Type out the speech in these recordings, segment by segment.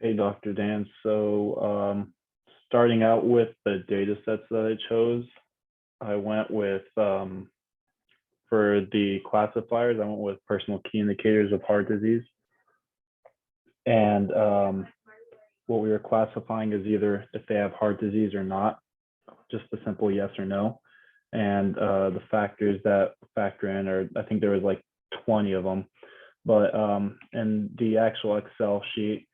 Hey, Dr. Dan. Starting out with the data sets that I chose, I went with, for the classifiers, I went with personal key indicators of heart disease. And what we were classifying is either if they have heart disease or not, just a simple yes or no. And the factors that factor in, or I think there was like 20 of them. But in the actual Excel sheet,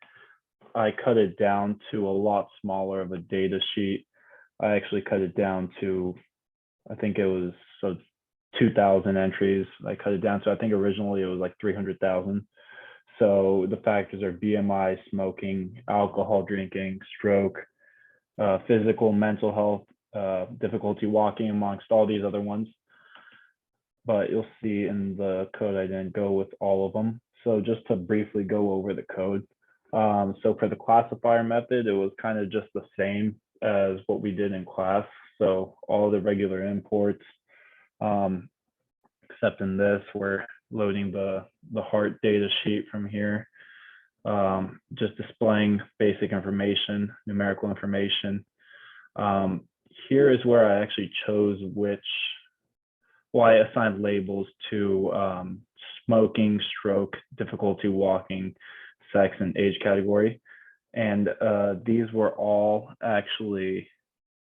I cut it down to a lot smaller of a data sheet. I actually cut it down to, I think it was 2,000 entries. I cut it down to, I think originally it was like 300,000. So the factors are BMI, smoking, alcohol drinking, stroke, physical, mental health, difficulty walking, amongst all these other ones. But you'll see in the code, I didn't go with all of them. So just to briefly go over the code. So for the classifier method, it was kind of just the same as what we did in class. So all the regular imports, except in this, we're loading the heart data sheet from here, just displaying basic information, numerical information. Here is where I actually chose I assigned labels to smoking, stroke, difficulty walking, sex, and age category. And these were all actually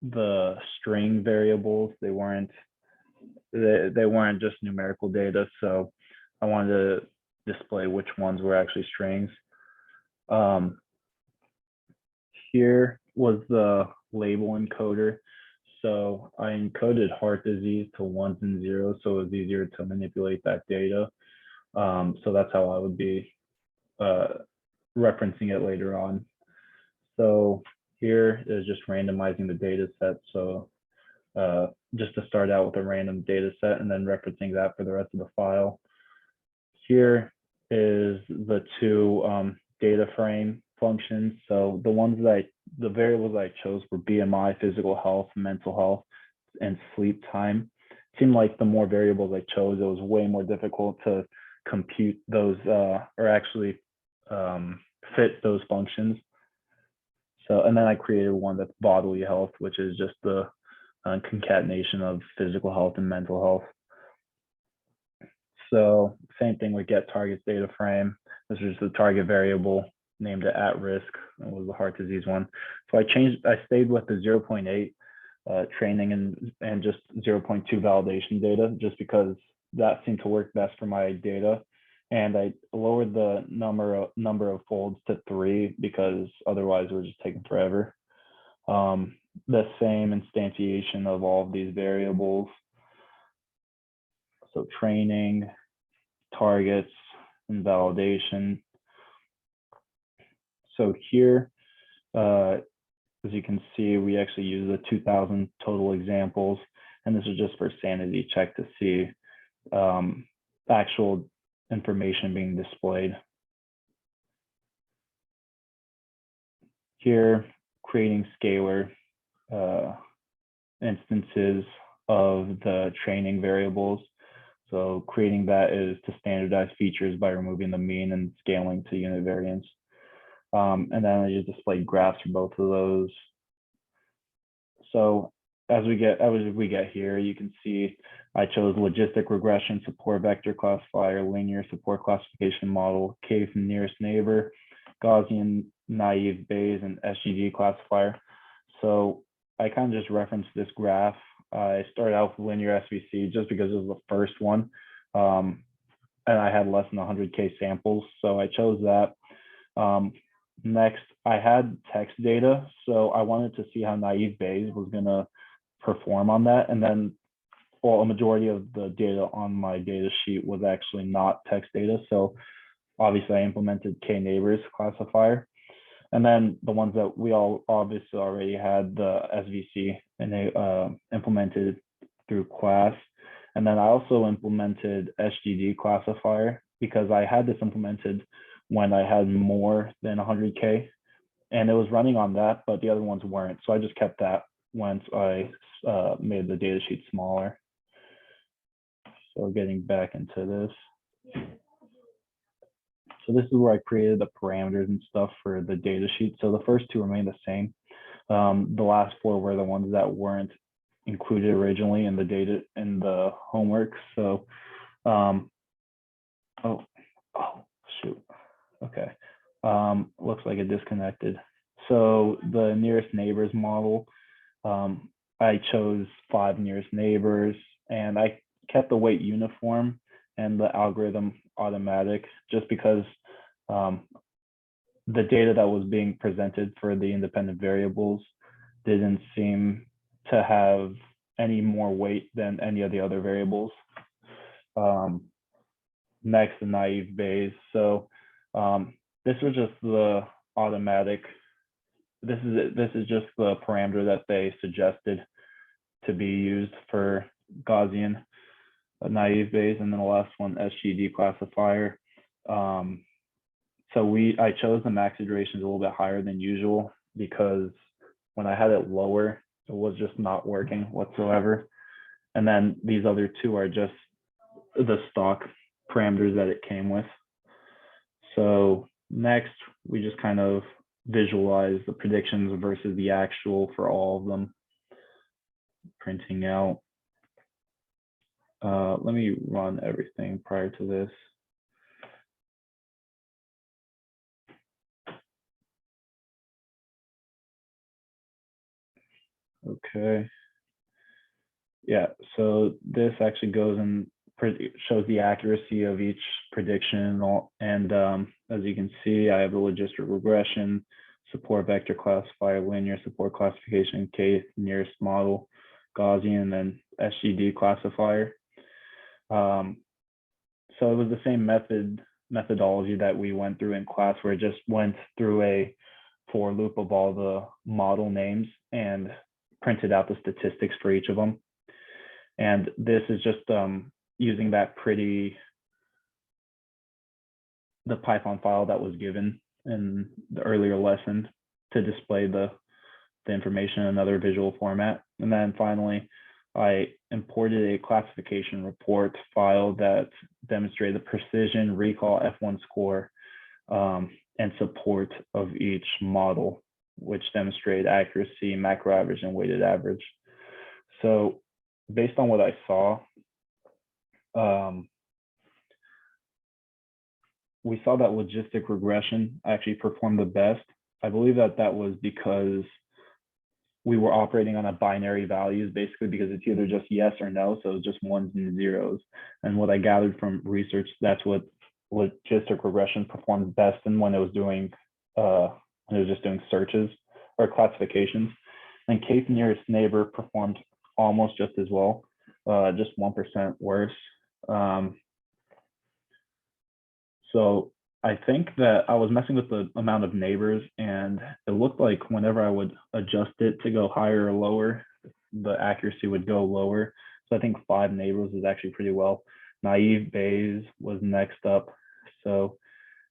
the string variables. They weren't just numerical data. So I wanted to display which ones were actually strings. Here was the label encoder. So I encoded heart disease to ones and zeros, so it was easier to manipulate that data. So that's how I would be referencing it later on. So here is just randomizing the data set. So just to start out with a random data set and then referencing that for the rest of the file. Here is the two data frame functions. So the variables I chose were BMI, physical health, mental health, and sleep time. It seemed like the more variables I chose, it was way more difficult to compute those or actually fit those functions. So, and then I created one that's bodily health, which is just the concatenation of physical health and mental health. So same thing with get targets data frame. This is the target variable, named it at risk. It was the heart disease one. So I stayed with the 0.8 training and just 0.2 validation data, just because that seemed to work best for my data. And I lowered the number of folds to 3 because otherwise it was just taking forever. The same instantiation of all of these variables. So training, targets, and validation. So here, as you can see, we actually use the 2,000 total examples, and this is just for sanity check to see actual information being displayed. Here, creating scalar instances of the training variables. So creating that is to standardize features by removing the mean and scaling to unit variance. And then I just displayed graphs for both of those. So as we get here, you can see I chose logistic regression, support vector classifier, linear support classification model, K from nearest neighbor, Gaussian naive Bayes, and SGD classifier. So I kind of just referenced this graph. I started out with linear SVC just because it was the first one. And I had less than 100K samples, so I chose that. Next, I had text data, so I wanted to see how naive Bayes was going to perform on that. And then, well, a majority of the data on my data sheet was actually not text data. So obviously I implemented K-neighbors classifier. And then the ones that we all obviously already had, the SVC, and they implemented through class. And then I also implemented SGD classifier because I had this implemented when I had more than 100K, and it was running on that, but the other ones weren't. So I just kept that once I made the data sheet smaller. So getting back into this. So this is where I created the parameters and stuff for the data sheet. So the first two remain the same. The last four were the ones that weren't included originally in the data in the homework. So, oh, shoot. Okay. Looks like it disconnected. So the nearest neighbors model, I chose 5 nearest neighbors, and I kept the weight uniform and the algorithm automatic just because the data that was being presented for the independent variables didn't seem to have any more weight than any of the other variables. Next, the naive Bayes. So this was just the automatic. This is just the parameter that they suggested to be used for Gaussian naive Bayes, and then the last one, SGD classifier. So I chose the max iterations a little bit higher than usual because when I had it lower, it was just not working whatsoever. And then these other two are just the stock parameters that it came with. So next, we just kind of visualize the predictions versus the actual for all of them. Printing out. Let me run everything prior to this. Okay. Yeah, so this actually goes and shows the accuracy of each prediction. And as you can see, I have the logistic regression, support vector classifier, linear support classification, K nearest model, Gaussian, and then SGD classifier. So it was the same methodology that we went through in class, where it just went through a for loop of all the model names and printed out the statistics for each of them. And this is just using that the Python file that was given in the earlier lesson to display the information in another visual format. And then finally, I imported a classification report file that demonstrated the precision, recall, F1 score, and support of each model, which demonstrated accuracy, macro average, and weighted average. So based on what I saw, we saw that logistic regression actually performed the best. I believe that was because we were operating on a binary values, basically because it's either just yes or no, so it's just ones and zeros. And what I gathered from research, that's what logistic regression performed best in when it was just doing searches or classifications. And K's nearest neighbor performed almost just as well, just 1% worse. So I think that I was messing with the amount of neighbors, and it looked like whenever I would adjust it to go higher or lower, the accuracy would go lower. So I think 5 neighbors is actually pretty well. Naive Bayes was next up. So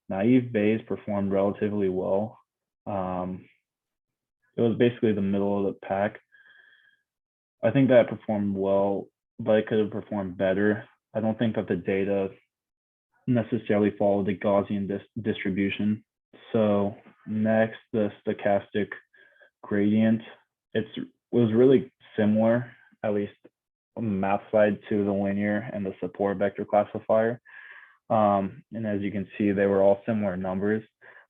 naive Bayes performed relatively well. It was basically the middle of the pack. I think that performed well, but it could have performed better. I don't think that the data necessarily follow the Gaussian distribution. So next, the stochastic gradient. It was really similar, at least on the math side, to the linear and the support vector classifier. And as you can see, they were all similar numbers,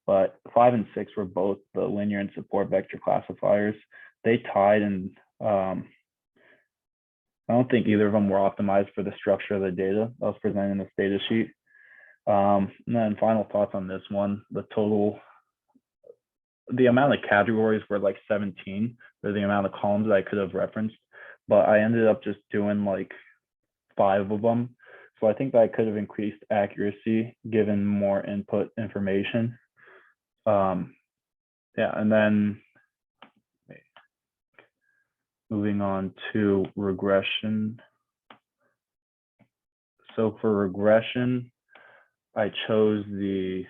but 5 and 6 were both the linear and support vector classifiers. They tied, and I don't think either of them were optimized for the structure of the data that was presented in this data sheet. And then final thoughts on this one, the amount of categories were like 17 for the amount of columns that I could have referenced, but I ended up just doing like 5 of them. So I think that I could have increased accuracy given more input information. Yeah, and then moving on to regression. So for regression, I chose the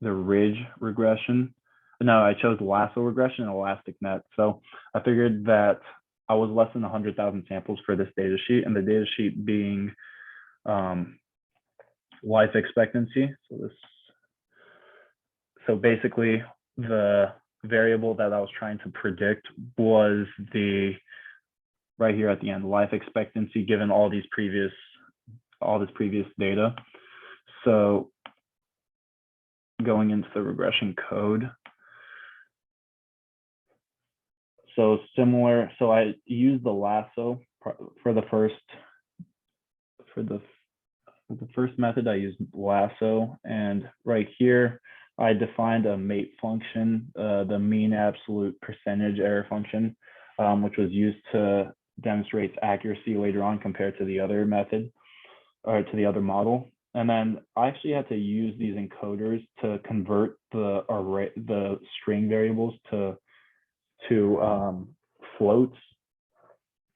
ridge regression. No, I chose lasso regression and elastic net. So I figured that I was less than 100,000 samples for this data sheet, and the data sheet being life expectancy. So this So basically, the variable that I was trying to predict was the right here at the end, life expectancy given all this previous data. So going into the regression code. So similar, so I used the lasso for the first method. I used lasso, and right here I defined a mate function, the mean absolute percentage error function, which was used to demonstrate accuracy later on compared to the other method or to the other model. And then I actually had to use these encoders to convert the array, the string variables to floats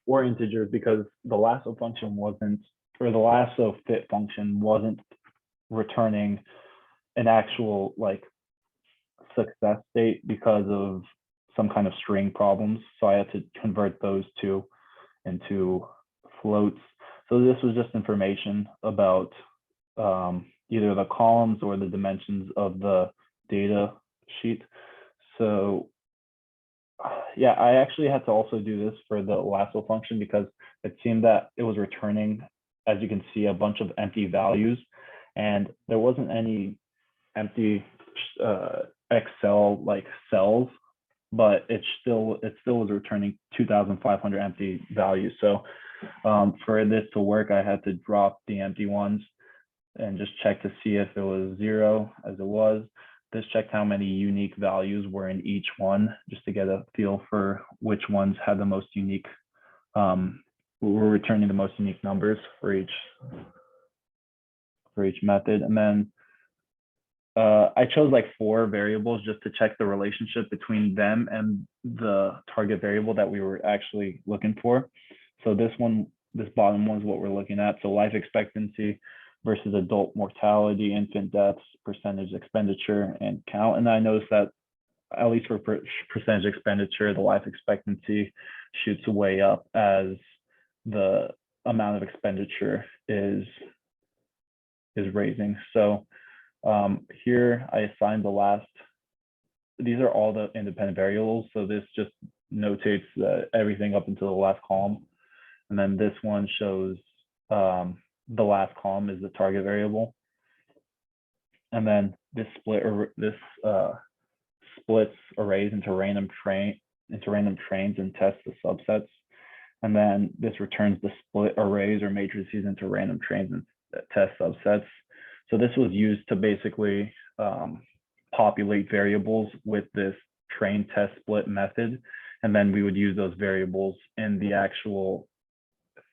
or integers, because the lasso function wasn't, or the lasso fit function wasn't returning an actual like success state because of some kind of string problems. So I had to convert those two into floats. So this was just information about either the columns or the dimensions of the data sheet. So yeah, I actually had to also do this for the lasso function because it seemed that it was returning, as you can see, a bunch of empty values, and there wasn't any empty Excel like cells, but it still was returning 2,500 empty values. So for this to work, I had to drop the empty ones and just check to see if it was 0, as it was. This checked how many unique values were in each one, just to get a feel for which ones had the most unique, were returning the most unique numbers for each method. And then I chose like 4 variables just to check the relationship between them and the target variable that we were actually looking for. So this bottom one is what we're looking at. So life expectancy versus adult mortality, infant deaths, percentage expenditure, and count. And I noticed that at least for percentage expenditure, the life expectancy shoots way up as the amount of expenditure is raising. So here I assigned the last, these are all the independent variables. So this just notates everything up until the last column. And then this one shows the last column is the target variable. And then this splits arrays into random trains and tests the subsets. And then this returns the split arrays or matrices into random trains and test subsets. So this was used to basically populate variables with this train test split method. And then we would use those variables in the actual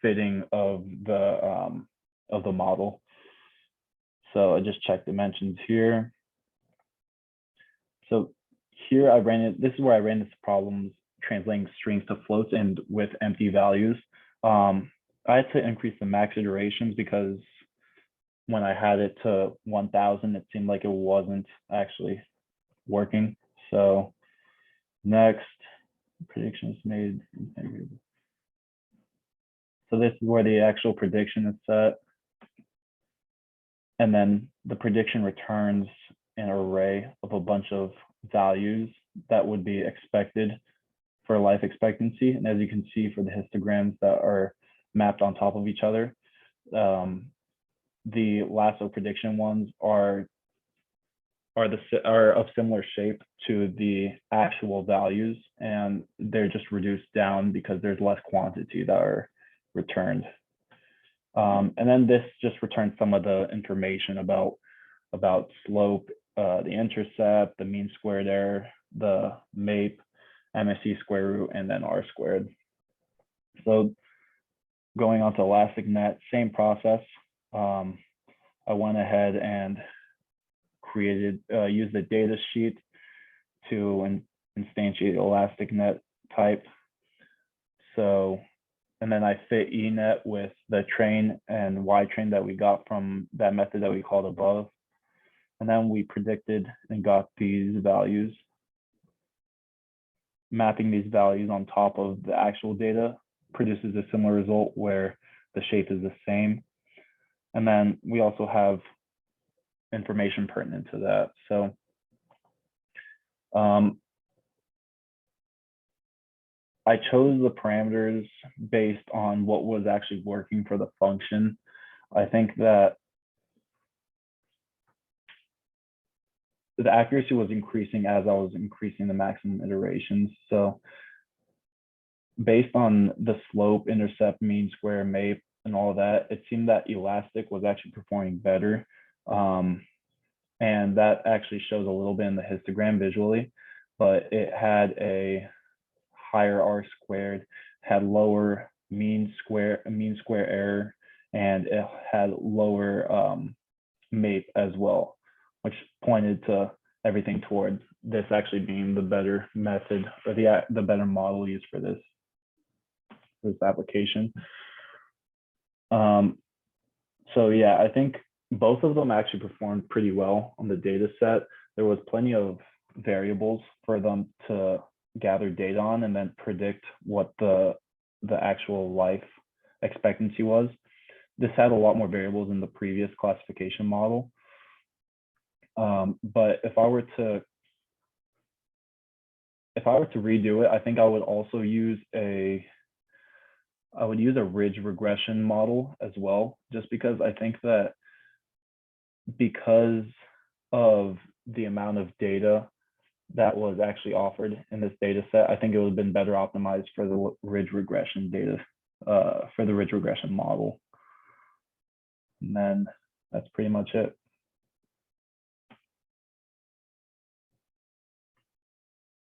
fitting of the model. So I just checked dimensions here. So here I ran it, this is where I ran into problems translating strings to floats and with empty values. I had to increase the max iterations because when I had it to 1,000, it seemed like it wasn't actually working. So next, predictions made. So this is where the actual prediction is set. And then the prediction returns an array of a bunch of values that would be expected for life expectancy. And as you can see for the histograms that are mapped on top of each other, the lasso prediction ones are of similar shape to the actual values, and they're just reduced down because there's less quantity that are returned. And then this just returns some of the information about slope, the intercept, the mean squared error, the MAPE, MSE square root, and then R squared. So going on to ElasticNet, same process. I went ahead and used the data sheet to instantiate ElasticNet type. So, and then I fit eNet with the train and Y train that we got from that method that we called above. And then we predicted and got these values. Mapping these values on top of the actual data produces a similar result where the shape is the same. And then we also have information pertinent to that. So Um, I chose the parameters based on what was actually working for the function. I think that the accuracy was increasing as I was increasing the maximum iterations. So based on the slope, intercept, mean square, MAPE, and all that, it seemed that elastic was actually performing better. And that actually shows a little bit in the histogram visually, but it had a higher R squared, had lower mean square error, and it had lower MAPE as well, which pointed to everything towards this actually being the better method or the better model used for this application. So yeah, I think both of them actually performed pretty well on the data set. There was plenty of variables for them to gather data on and then predict what the actual life expectancy was. This had a lot more variables in the previous classification model. But if I were to redo it, I think I would also use a ridge regression model as well, just because I think that because of the amount of data that was actually offered in this data set, I think it would have been better optimized for the ridge regression data, for the ridge regression model. And then that's pretty much it.